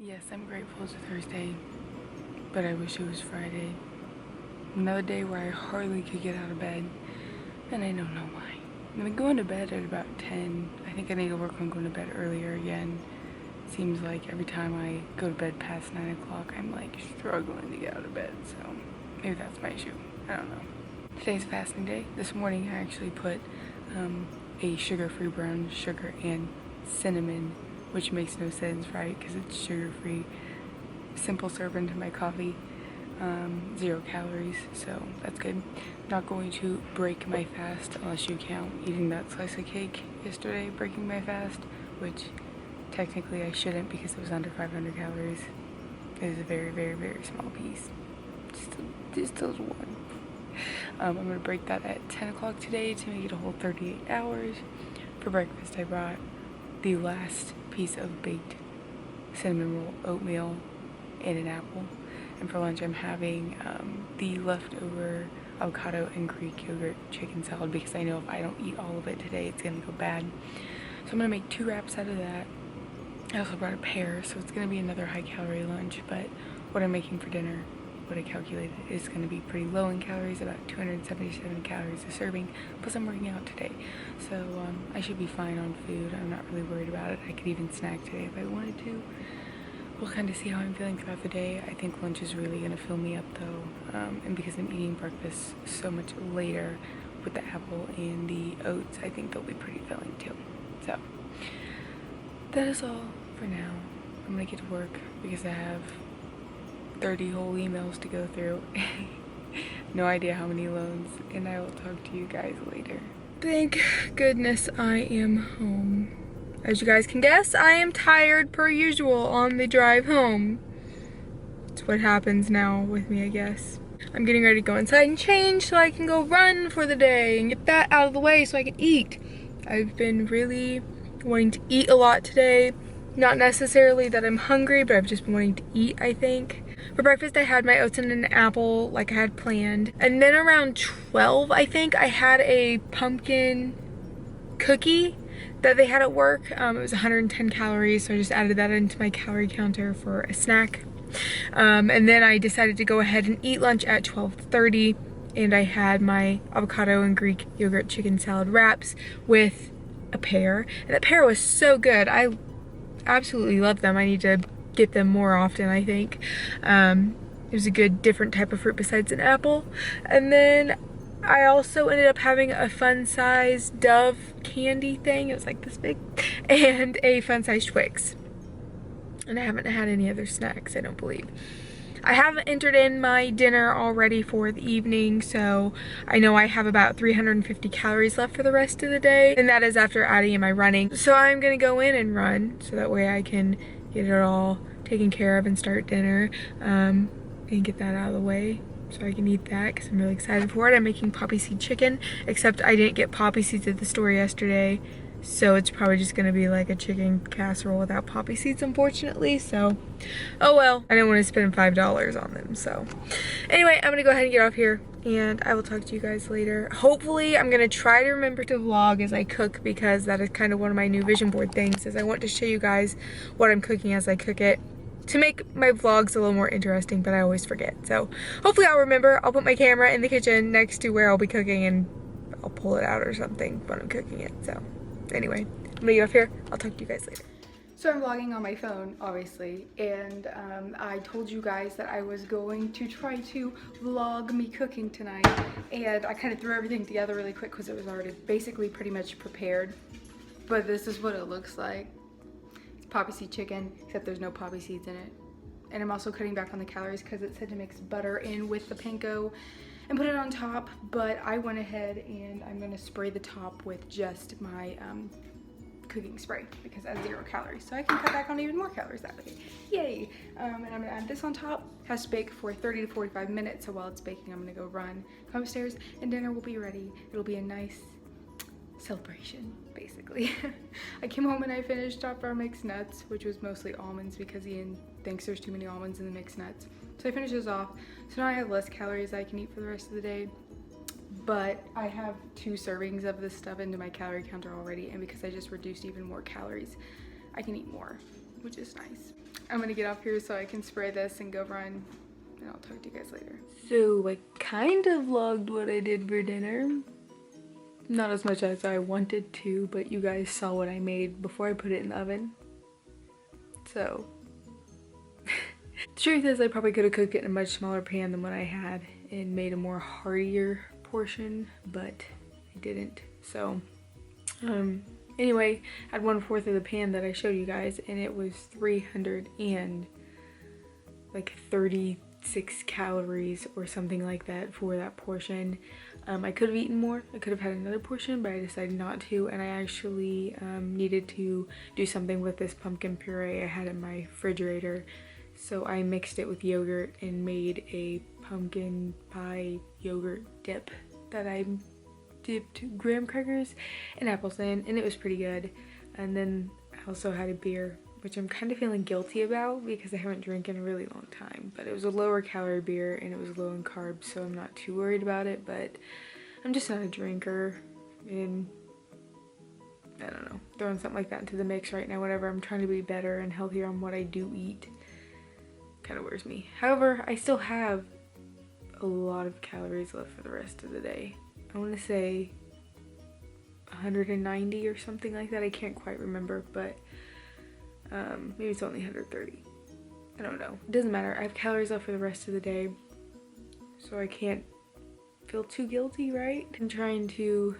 Yes, I'm grateful it's Thursday, but I wish it was Friday. Another day where I hardly could get out of bed, and I don't know why. I'm going to bed at about 10. I think I need to work on going to bed earlier again. Seems like every time I go to bed past 9 o'clock, I'm like struggling to get out of bed, so maybe that's my issue. I don't know. Today's fasting day. This morning I actually put a sugar-free brown sugar and cinnamon, which makes no sense, right? Because it's sugar-free. Simple serve into my coffee. 0 calories, so that's good. Not going to break my fast unless you count eating that slice of cake yesterday, breaking my fast, which technically I shouldn't because it was under 500 calories. It was a very, very, very small piece. Just those one. I'm going to break that at 10 o'clock today to make it a whole 38 hours. For breakfast, I brought the last piece of baked cinnamon roll oatmeal and an apple. And for lunch, I'm having the leftover avocado and Greek yogurt chicken salad because I know if I don't eat all of it today, it's going to go bad. So I'm going to make 2 wraps out of that. I also brought a pear, so it's going to be another high-calorie lunch, but what I'm making for dinner, what I calculated, is going to be pretty low in calories, about 277 calories a serving, plus I'm working out today. So I should be fine on food. I'm not really worried about it. I could even snack today if I wanted to. We'll kind of see how I'm feeling throughout the day. I think lunch is really going to fill me up though, and because I'm eating breakfast so much later with the apple and the oats, I think they'll be pretty filling too. So that is all for now. I'm going to get to work because I have 30 whole emails to go through. No idea how many loans, and I will talk to you guys later. Thank goodness I am home. As you guys can guess, I am tired per usual on the drive home. It's what happens now with me, I guess. I'm getting ready to go inside and change so I can go run for the day and get that out of the way so I can eat. I've been really wanting to eat a lot today. Not necessarily that I'm hungry, but I've just been wanting to eat, I think. For breakfast, I had my oats and an apple like I had planned. And then around 12, I think, I had a pumpkin cookie that they had at work. It was 110 calories, so I just added that into my calorie counter for a snack. And then I decided to go ahead and eat lunch at 12:30, and I had my avocado and Greek yogurt chicken salad wraps with a pear. And that pear was so good. I absolutely love them. I need to get them more often, I think. It was a good different type of fruit besides an apple. And then I also ended up having a fun-sized Dove candy thing. It was like this big. And a fun-sized Twix. And I haven't had any other snacks, I don't believe. I have entered in my dinner already for the evening, so I know I have about 350 calories left for the rest of the day. And that is after adding in my running. So I'm gonna go in and run, so that way I can get it all taken care of and start dinner. And get that out of the way, so I can eat that because I'm really excited for it. I'm making poppy seed chicken, except I didn't get poppy seeds at the store yesterday, so it's probably just gonna be like a chicken casserole without poppy seeds, unfortunately. So, oh well. I didn't want to spend $5 on them, so. Anyway, I'm gonna go ahead and get off here, and I will talk to you guys later. Hopefully, I'm gonna try to remember to vlog as I cook, because that is kind of one of my new vision board things, is I want to show you guys what I'm cooking as I cook it, to make my vlogs a little more interesting, but I always forget. So hopefully I'll remember. I'll put my camera in the kitchen next to where I'll be cooking, and I'll pull it out or something when I'm cooking it. So anyway, I'm gonna get off here. I'll talk to you guys later. So I'm vlogging on my phone, obviously, and I told you guys that I was going to try to vlog me cooking tonight, and I kind of threw everything together really quick because it was already basically pretty much prepared. But this is what it looks like. Poppy seed chicken, except there's no poppy seeds in it. And I'm also cutting back on the calories because it said to mix butter in with the panko and put it on top, but I went ahead and I'm gonna spray the top with just my cooking spray because it has 0 calories, so I can cut back on even more calories that way. Yay! And I'm gonna add this on top. It has to bake for 30 to 45 minutes, so while it's baking, I'm gonna go run, come upstairs, and dinner will be ready. It'll be a nice celebration, basically. I came home and I finished off our mixed nuts, which was mostly almonds because Ian thinks there's too many almonds in the mixed nuts. So I finished those off. So now I have less calories I can eat for the rest of the day. But I have 2 servings of this stuff into my calorie counter already, and because I just reduced even more calories, I can eat more, which is nice. I'm gonna get off here so I can spray this and go run, and I'll talk to you guys later. So I kind of vlogged what I did for dinner. Not as much as I wanted to, but you guys saw what I made before I put it in the oven. So, the truth is I probably could have cooked it in a much smaller pan than what I had and made a more heartier portion, but I didn't. So, anyway, I had 1/4 of the pan that I showed you guys, and it was 336 calories or something like that for that portion. I could have eaten more. I could have had another portion, but I decided not to, and I actually needed to do something with this pumpkin puree I had in my refrigerator. So I mixed it with yogurt and made a pumpkin pie yogurt dip that I dipped graham crackers and apples in, and it was pretty good. And then I also had a beer, which I'm kind of feeling guilty about because I haven't drank in a really long time, but it was a lower calorie beer and it was low in carbs, so I'm not too worried about it. But I'm just not a drinker, and I don't know, throwing something like that into the mix right now, whatever. I'm trying to be better and healthier on what I do eat, kind of wears me. However, I still have a lot of calories left for the rest of the day. I want to say 190 or something like that. I can't quite remember, but maybe it's only 130. I don't know. It doesn't matter. I have calories left for the rest of the day, so I can't feel too guilty, right? I'm trying to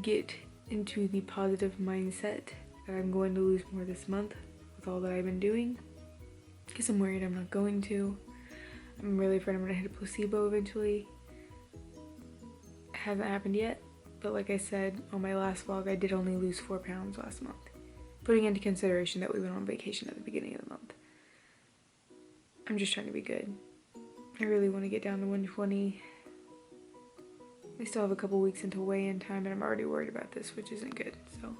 get into the positive mindset that I'm going to lose more this month with all that I've been doing, because I'm worried I'm not going to. I'm really afraid I'm going to hit a placebo eventually. It hasn't happened yet, but like I said on my last vlog, I did only lose 4 pounds last month, putting into consideration that we went on vacation at the beginning of the month. I'm just trying to be good. I really want to get down to 120. We still have a couple weeks until weigh-in time, and I'm already worried about this, which isn't good. So,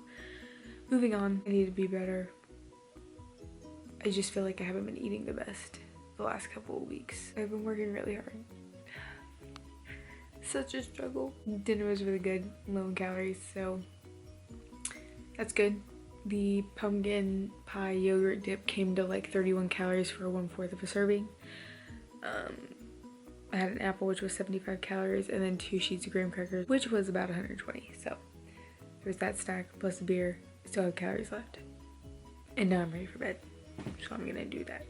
moving on. I need to be better. I just feel like I haven't been eating the best the last couple of weeks. I've been working really hard. Such a struggle. Dinner was really good, low in calories, so that's good. The pumpkin pie yogurt dip came to like 31 calories for 1/4 of a serving. I had an apple, which was 75 calories, and then 2 sheets of graham crackers, which was about 120. So there's that stack plus the beer. Still have calories left. And now I'm ready for bed, so I'm gonna do that.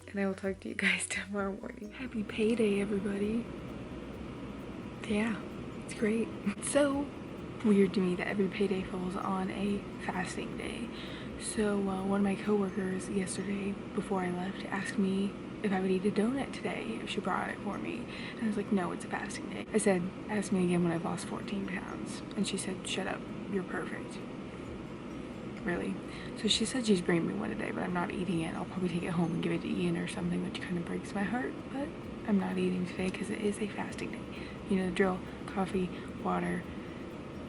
And I will talk to you guys tomorrow morning. Happy payday, everybody. Yeah, it's great. It's so weird to me that every payday falls on a fasting day. So one of my coworkers yesterday, before I left, asked me if I would eat a donut today, if she brought it for me. And I was like, no, it's a fasting day. I said, ask me again when I've lost 14 pounds. And she said, shut up, you're perfect. Really? So she said she's bringing me one today, but I'm not eating it. I'll probably take it home and give it to Ian or something, which kind of breaks my heart. But I'm not eating today because it is a fasting day. You know the drill: coffee, water,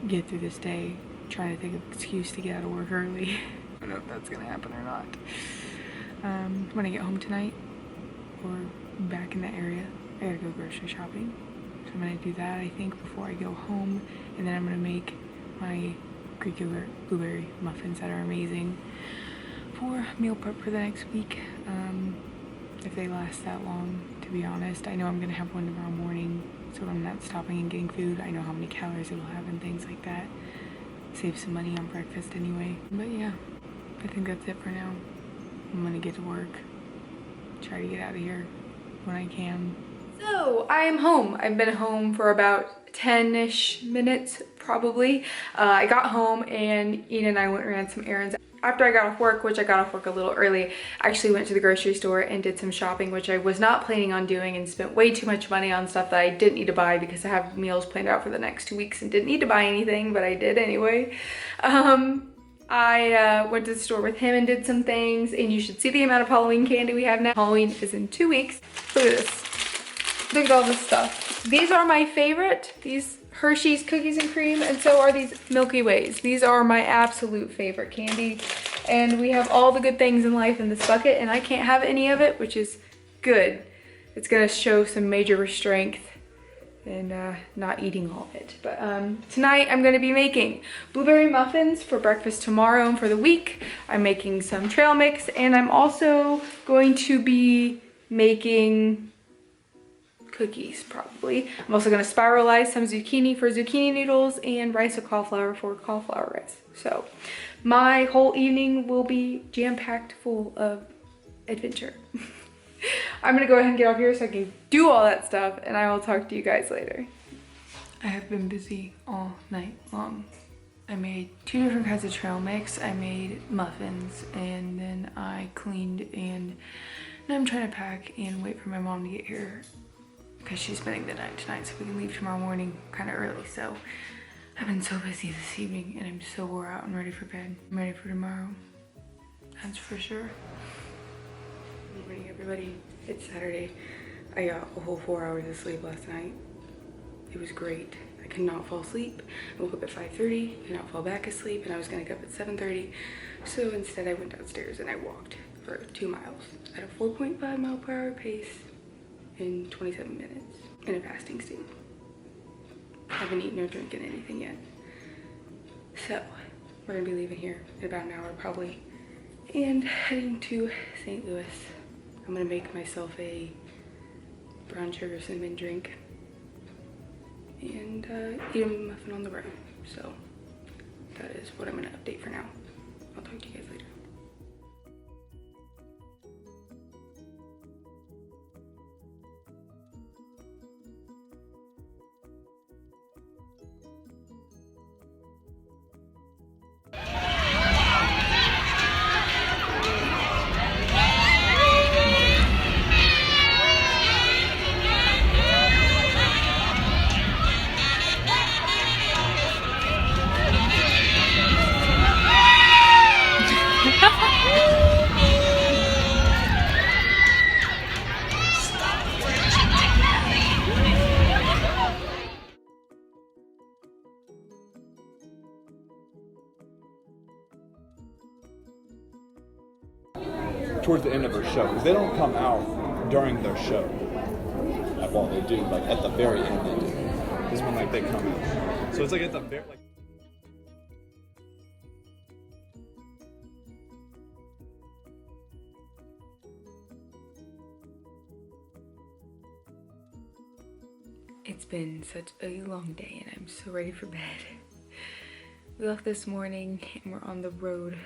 get through this day, trying to think of an excuse to get out of work early. I don't know if that's gonna happen or not. When I get home tonight, or back in the area, I gotta go grocery shopping. So I'm gonna do that, I think, before I go home, and then I'm gonna make my Greek yogurt blueberry muffins that are amazing for meal prep for the next week, if they last that long, to be honest. I know I'm gonna have one tomorrow morning, so I'm not stopping and getting food. I know how many calories it'll have and things like that. Save some money on breakfast anyway. But yeah, I think that's it for now. I'm gonna get to work, try to get out of here when I can. So I am home. I've been home for about 10-ish minutes probably. I got home and Ian and I went and ran some errands. After I got off work, which I got off work a little early, I actually went to the grocery store and did some shopping, which I was not planning on doing, and spent way too much money on stuff that I didn't need to buy because I have meals planned out for the next 2 weeks and didn't need to buy anything, but I did anyway. I went to the store with him and did some things, and you should see the amount of Halloween candy we have now. Halloween is in 2 weeks. Look at this. Look at all this stuff. These are my favorite. These Hershey's cookies and cream, and so are these Milky Ways. These are my absolute favorite candy, and we have all the good things in life in this bucket, and I can't have any of it, which is good. It's gonna show some major restraint and not eating all of it. But tonight I'm going to be making blueberry muffins for breakfast tomorrow and for the week. I'm making some trail mix, and I'm also going to be making cookies probably. I'm also going to spiralize some zucchini for zucchini noodles and rice or cauliflower for cauliflower rice. So my whole evening will be jam-packed full of adventure. I'm gonna go ahead and get off here so I can do all that stuff, and I will talk to you guys later. I have been busy all night long. I made 2 different kinds of trail mix. I made muffins, and then I cleaned, and now I'm trying to pack and wait for my mom to get here because she's spending the night tonight so we can leave tomorrow morning kind of early. So I've been so busy this evening, and I'm so wore out and ready for bed. I'm ready for tomorrow, that's for sure. Good morning, everybody. It's Saturday. I got a whole 4 hours of sleep last night. It was great. I could not fall asleep. I woke up at 5:30, could not fall back asleep, and I was gonna get up at 7:30. So instead I went downstairs and I walked for 2 miles at a 4.5 mile per hour pace in 27 minutes in a fasting state. I haven't eaten or drinking anything yet. So we're gonna be leaving here in about an hour probably and heading to St. Louis. I'm gonna make myself a brown sugar cinnamon drink and eat a muffin on the road. So that is what I'm gonna update for now. I'll talk to you guys later. Towards the end of her show, because they don't come out during their show. Well, they do, like at the very end they do. This is when like they come out. So it's like at the very like. It's been such a long day and I'm so ready for bed. We left this morning and we're on the road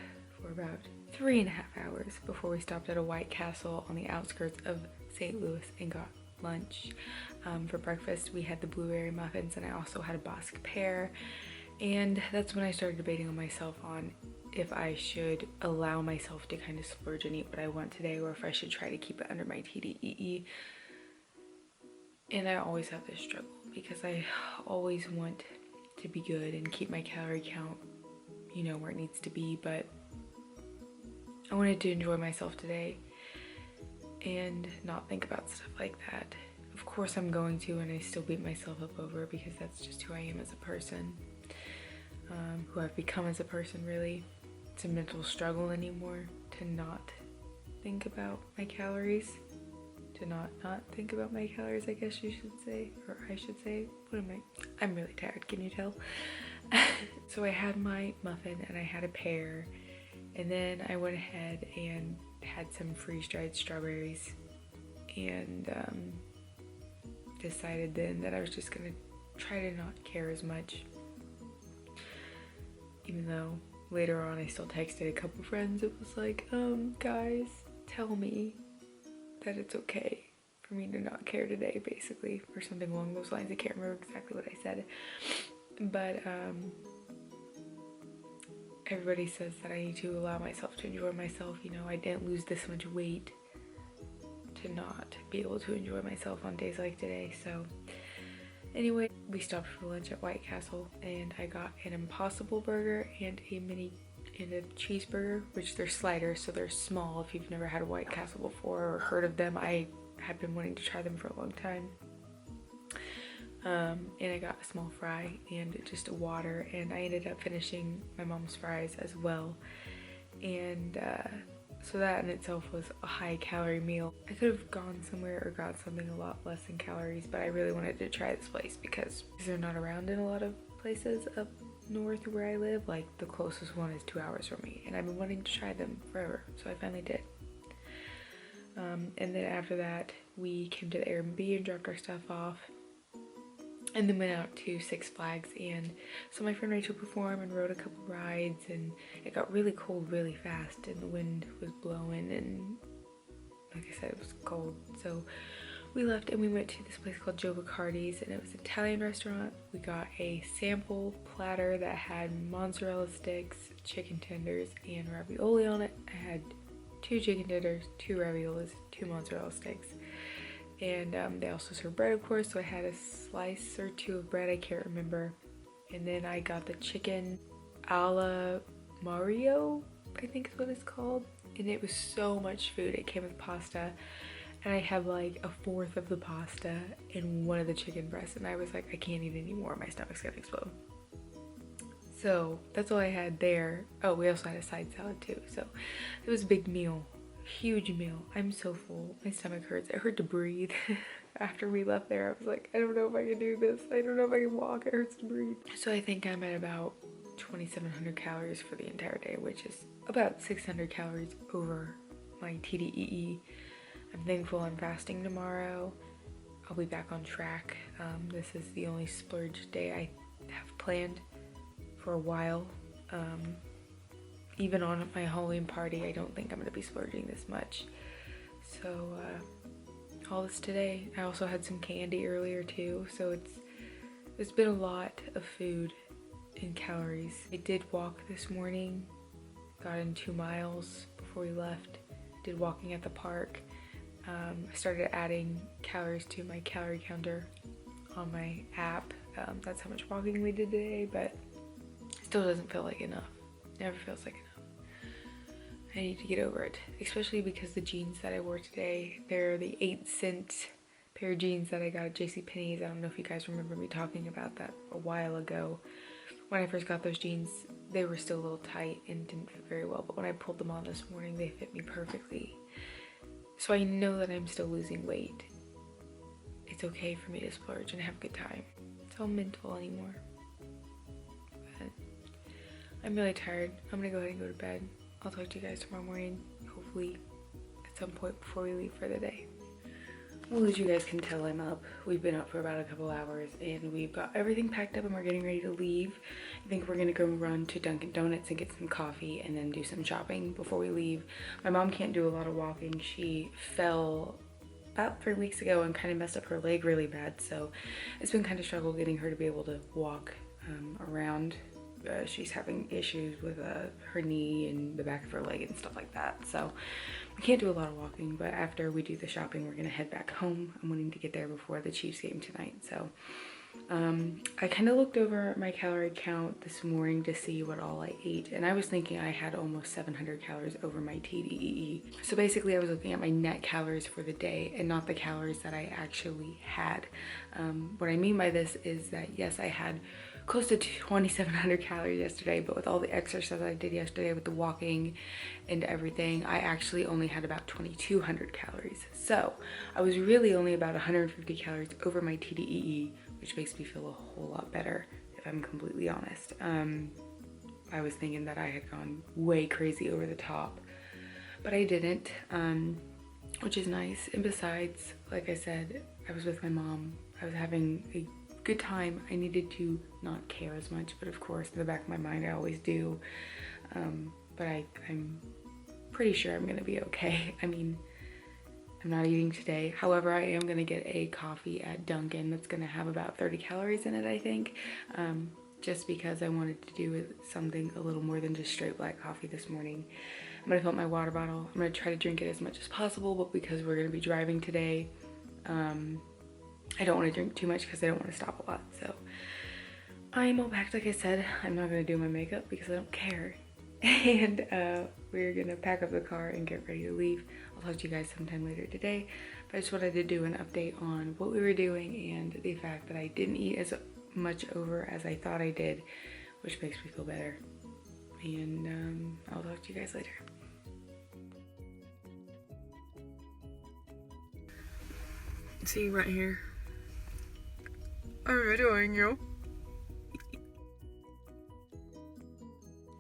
for about 3.5 hours before we stopped at a White Castle on the outskirts of St. Louis and got lunch. For breakfast we had the blueberry muffins and I also had a Bosque pear, and that's when I started debating on myself on if I should allow myself to kind of splurge and eat what I want today or if I should try to keep it under my TDEE. And I always have this struggle because I always want to be good and keep my calorie count, you know, where it needs to be, but I wanted to enjoy myself today and not think about stuff like that. Of course I'm going to, and I still beat myself up over it because that's just who I am as a person, who I've become as a person really. It's a mental struggle anymore to not think about my calories. To not think about my calories, I guess you should say, or I should say. What am I? I'm really tired, can you tell? So I had my muffin and I had a pear, and then I went ahead and had some freeze-dried strawberries and decided then that I was just gonna try to not care as much, even though later on I still texted a couple friends. It was like, guys, tell me that it's okay for me to not care today, basically, or something along those lines. I can't remember exactly what I said, but everybody says that I need to allow myself to enjoy myself. You know, I didn't lose this much weight to not be able to enjoy myself on days like today. So anyway, we stopped for lunch at White Castle and I got an Impossible burger and a cheeseburger, which they're sliders, so they're small. If you've never had a White Castle before or heard of them, I have been wanting to try them for a long time. And I got a small fry and just a water, and I ended up finishing my mom's fries as well. And So that in itself was a high calorie meal. I could have gone somewhere or got something a lot less in calories, but I really wanted to try this place because they're not around in a lot of places up north where I live. Like the closest one is 2 hours from me, and I've been wanting to try them forever, so I finally did. And then after that, we came to the Airbnb and dropped our stuff off, and then went out to Six Flags and saw my friend Rachel perform and rode a couple rides, and it got really cold really fast and the wind was blowing, and like I said, it was cold. So we left and we went to this place called Joe Bacardi's, and it was an Italian restaurant. We got a sample platter that had mozzarella sticks, chicken tenders, and ravioli on it. I had 2 chicken tenders, 2 raviolis, 2 mozzarella sticks. And they also serve bread, of course, so I had a slice or 2 of bread, I can't remember. And then I got the chicken alla Mario, I think is what it's called. And it was so much food. It came with pasta, and I had like a fourth of the pasta and one of the chicken breasts, and I was like, I can't eat anymore, my stomach's gonna explode. So that's all I had there. Oh, we also had a side salad too, so it was a big meal. Huge meal. I'm so full. My stomach hurts. It hurt to breathe. After we left there, I was like, I don't know if I can do this. I don't know if I can walk. It hurts to breathe. So I think I'm at about 2,700 calories for the entire day, which is about 600 calories over my TDEE. I'm thankful I'm fasting tomorrow. I'll be back on track. This is the only splurge day I have planned for a while. Even on my Halloween party, I don't think I'm going to be splurging this much. So all this today. I also had some candy earlier too, so it's been a lot of food and calories. I did walk this morning, got in 2 miles before we left, did walking at the park. I started adding calories to my calorie counter on my app. That's how much walking we did today, but it still doesn't feel like enough. Never feels like enough. I need to get over it, especially because the jeans that I wore today, they're the 8-cent pair of jeans that I got at JCPenney's. I don't know if you guys remember me talking about that a while ago. When I first got those jeans, they were still a little tight and didn't fit very well, but when I pulled them on this morning, they fit me perfectly. So I know that I'm still losing weight. It's okay for me to splurge and have a good time. It's all mental anymore. But I'm really tired. I'm gonna go ahead and go to bed. I'll talk to you guys tomorrow morning, hopefully at some point before we leave for the day. Well, as you guys can tell, I'm up. We've been up for about a couple hours, and we've got everything packed up and we're getting ready to leave. I think we're gonna go run to Dunkin' Donuts and get some coffee and then do some shopping before we leave. My mom can't do a lot of walking. She fell about 3 weeks ago and kind of messed up her leg really bad, so it's been kind of struggle getting her to be able to walk around. She's having issues with her knee and the back of her leg and stuff like that, so we can't do a lot of walking. But after we do the shopping, we're gonna head back home. I'm wanting to get there before the Chiefs game tonight, so I kind of looked over my calorie count this morning to see what all I ate, and I was thinking I had almost 700 calories over my TDEE. So basically I was looking at my net calories for the day and not the calories that I actually had. What I mean by this is that yes, I had close to 2,700 calories yesterday, but with all the exercise I did yesterday with the walking and everything, I actually only had about 2,200 calories. So I was really only about 150 calories over my TDEE, which makes me feel a whole lot better, if I'm completely honest. I was thinking that I had gone way crazy over the top, but I didn't, which is nice. And besides, like I said, I was with my mom. I was having a good time. I needed to not care as much, but of course in the back of my mind I always do. But I'm pretty sure I'm gonna be okay. I mean, I'm not eating today. However, I am gonna get a coffee at Dunkin' that's gonna have about 30 calories in it, I think. Just because I wanted to do something a little more than just straight black coffee this morning. I'm gonna fill up my water bottle. I'm gonna try to drink it as much as possible, but because we're gonna be driving today, I don't want to drink too much because I don't want to stop a lot. So I'm all packed, like I said. I'm not going to do my makeup because I don't care. And we're going to pack up the car and get ready to leave. I'll talk to you guys sometime later today. But I just wanted to do an update on what we were doing and the fact that I didn't eat as much over as I thought I did, which makes me feel better. And I'll talk to you guys later. See right here. I'm doing you.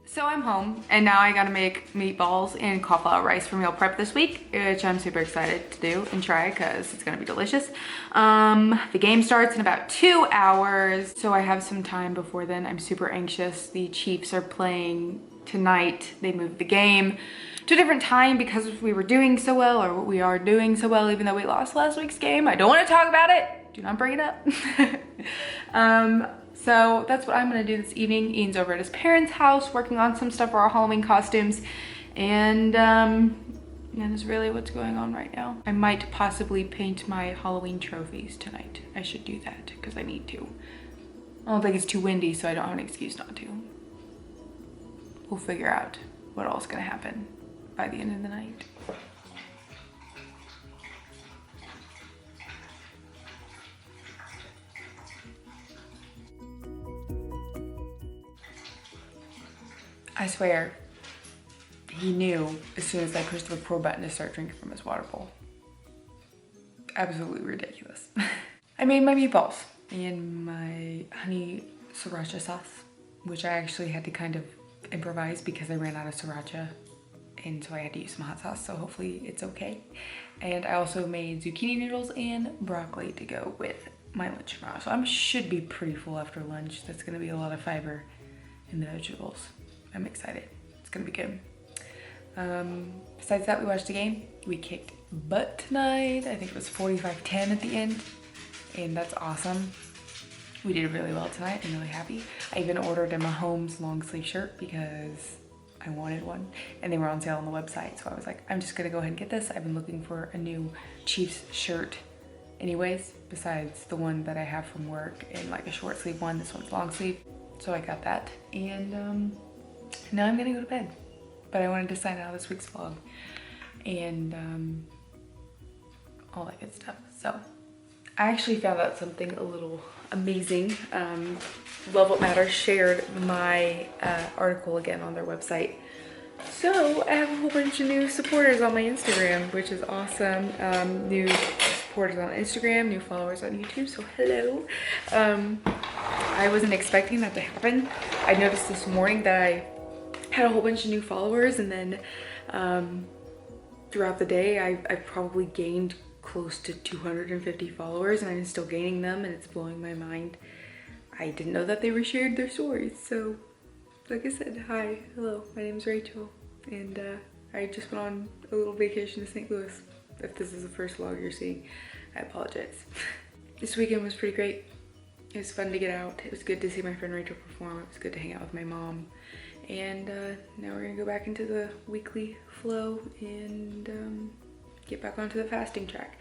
So I'm home and now I gotta make meatballs and cauliflower rice for meal prep this week, which I'm super excited to do and try because it's gonna be delicious. The game starts in about 2 hours, so I have some time before then. I'm super anxious. The Chiefs are playing tonight. They moved the game to a different time because we were doing so well, or we are doing so well, even though we lost last week's game. I don't want to talk about it. Do not bring it up. So that's what I'm gonna do this evening. Ian's over at his parents' house working on some stuff for our Halloween costumes. And that is really what's going on right now. I might possibly paint my Halloween trophies tonight. I should do that because I need to. I don't think it's too windy, so I don't have an excuse not to. We'll figure out what all's gonna happen by the end of the night. I swear, he knew as soon as I pushed the pour button to start drinking from his water bowl. Absolutely ridiculous. I made my meatballs and my honey sriracha sauce, which I actually had to kind of improvise because I ran out of sriracha, and so I had to use some hot sauce, so hopefully it's okay. And I also made zucchini noodles and broccoli to go with my lunch tomorrow. So I should be pretty full after lunch. That's gonna be a lot of fiber in the vegetables. I'm excited. It's gonna be good. Besides that, we watched the game. We kicked butt tonight. I think it was 45-10 at the end, and that's awesome. We did really well tonight. I'm really happy. I even ordered a Mahomes long sleeve shirt because I wanted one, and they were on sale on the website. So I was like, I'm just gonna go ahead and get this. I've been looking for a new Chiefs shirt anyways, besides the one that I have from work in like a short sleeve one. This one's long sleeve. So I got that, and now I'm gonna go to bed. But I wanted to sign out this week's vlog and all that good stuff. So I actually found out something a little amazing. Love What Matters shared my article again on their website. So I have a whole bunch of new supporters on my Instagram, which is awesome. New supporters on Instagram, new followers on YouTube, so hello. I wasn't expecting that to happen. I noticed this morning that I had a whole bunch of new followers, and then throughout the day I've probably gained close to 250 followers, and I'm still gaining them, and it's blowing my mind. I didn't know that they reshared their stories. So like I said, hi, hello, my name is Rachel, and I just went on a little vacation to St. Louis. If this is the first vlog you're seeing, I apologize. This weekend was pretty great. It was fun to get out. It was good to see my friend Rachel perform. It was good to hang out with my mom. And now we're gonna go back into the weekly flow and get back onto the fasting track.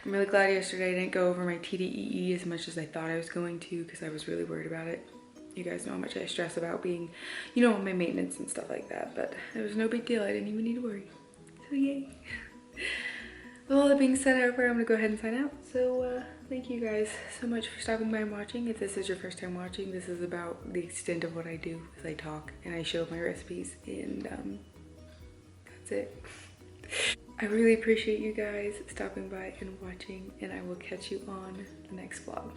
I'm really glad yesterday I didn't go over my TDEE as much as I thought I was going to, because I was really worried about it. You guys know how much I stress about being, you know, on my maintenance and stuff like that, but it was no big deal. I didn't even need to worry. So yay. With all that being said, however, I'm gonna go ahead and sign out. So thank you guys so much for stopping by and watching. If this is your first time watching, this is about the extent of what I do, is I talk and I show my recipes, and that's it. I really appreciate you guys stopping by and watching, and I will catch you on the next vlog.